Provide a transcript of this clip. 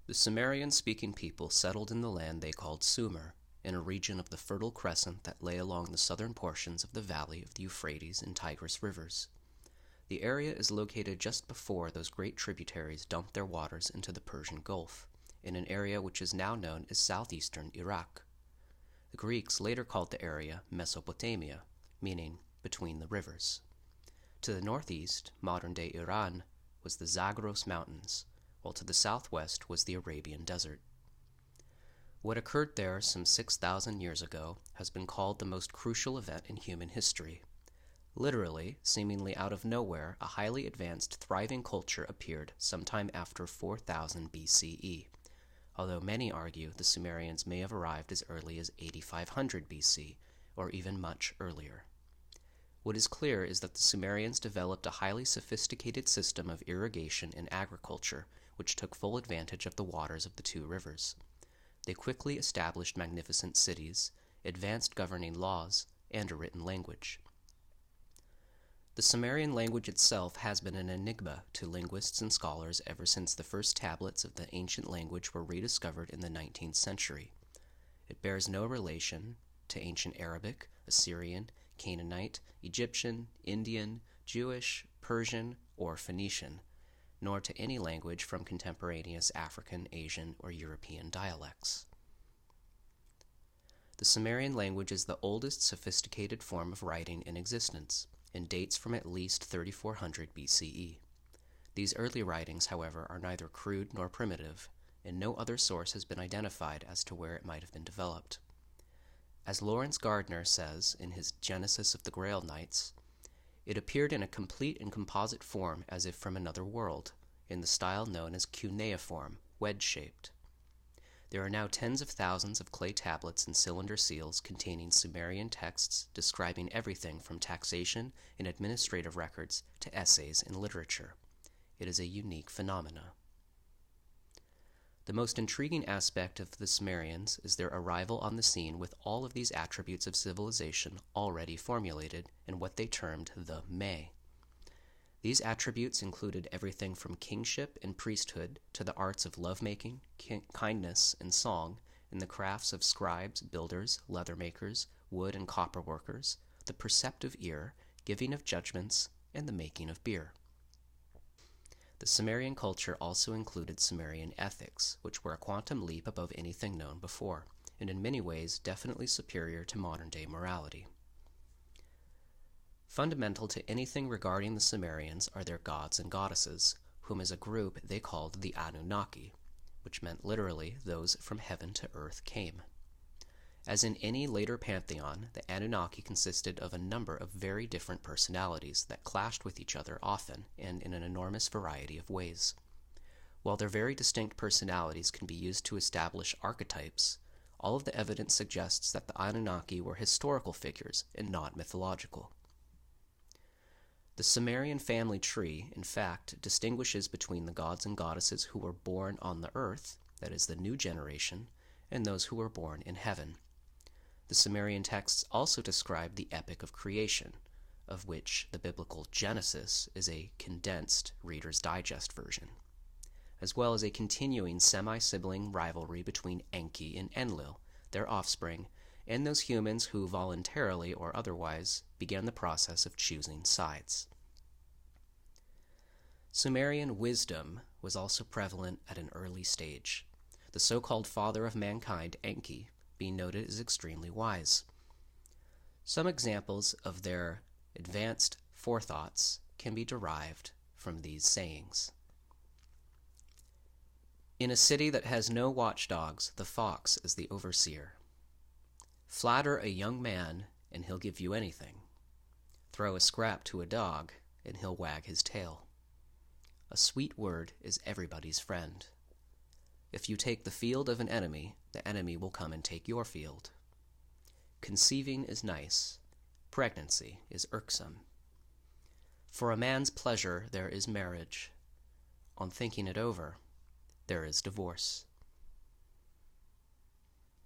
The Sumerian-speaking people settled in the land they called Sumer, in a region of the Fertile Crescent that lay along the southern portions of the valley of the Euphrates and Tigris rivers. The area is located just before those great tributaries dumped their waters into the Persian Gulf, in an area which is now known as southeastern Iraq. The Greeks later called the area Mesopotamia, meaning between the rivers. To the northeast, modern-day Iran, was the Zagros Mountains, while to the southwest was the Arabian Desert. What occurred there some 6,000 years ago has been called the most crucial event in human history. Literally, seemingly out of nowhere, a highly advanced, thriving culture appeared sometime after 4000 BCE, although many argue the Sumerians may have arrived as early as 8500 BC, or even much earlier. What is clear is that the Sumerians developed a highly sophisticated system of irrigation and agriculture, which took full advantage of the waters of the two rivers. They quickly established magnificent cities, advanced governing laws, and a written language. The Sumerian language itself has been an enigma to linguists and scholars ever since the first tablets of the ancient language were rediscovered in the 19th century. It bears no relation to ancient Arabic, Assyrian, Canaanite, Egyptian, Indian, Jewish, Persian, or Phoenician, nor to any language from contemporaneous African, Asian, or European dialects. The Sumerian language is the oldest sophisticated form of writing in existence, and dates from at least 3400 BCE. These early writings, however, are neither crude nor primitive, and no other source has been identified as to where it might have been developed. As Lawrence Gardner says in his Genesis of the Grail Knights, it appeared in a complete and composite form as if from another world, in the style known as cuneiform, wedge-shaped. There are now tens of thousands of clay tablets and cylinder seals containing Sumerian texts describing everything from taxation and administrative records to essays and literature. It is a unique phenomenon. The most intriguing aspect of the Sumerians is their arrival on the scene with all of these attributes of civilization already formulated in what they termed the Me. These attributes included everything from kingship and priesthood to the arts of lovemaking, kindness, and song, and the crafts of scribes, builders, leather makers, wood and copper workers, the perceptive ear, giving of judgments, and the making of beer. The Sumerian culture also included Sumerian ethics, which were a quantum leap above anything known before, and in many ways definitely superior to modern-day morality. Fundamental to anything regarding the Sumerians are their gods and goddesses, whom as a group they called the Anunnaki, which meant literally those from heaven to earth came. As in any later pantheon, the Anunnaki consisted of a number of very different personalities that clashed with each other often and in an enormous variety of ways. While their very distinct personalities can be used to establish archetypes, all of the evidence suggests that the Anunnaki were historical figures and not mythological. The Sumerian family tree, in fact, distinguishes between the gods and goddesses who were born on the earth, that is, the new generation, and those who were born in heaven. The Sumerian texts also describe the epic of creation, of which the biblical Genesis is a condensed Reader's Digest version, as well as a continuing semi-sibling rivalry between Enki and Enlil, their offspring, and those humans who voluntarily or otherwise began the process of choosing sides. Sumerian wisdom was also prevalent at an early stage, the so-called father of mankind, Enki, being noted as extremely wise. Some examples of their advanced forethoughts can be derived from these sayings. In a city that has no watchdogs, the fox is the overseer. Flatter a young man, and he'll give you anything. Throw a scrap to a dog, and he'll wag his tail. A sweet word is everybody's friend. If you take the field of an enemy, the enemy will come and take your field. Conceiving is nice. Pregnancy is irksome. For a man's pleasure there is marriage. On thinking it over, there is divorce.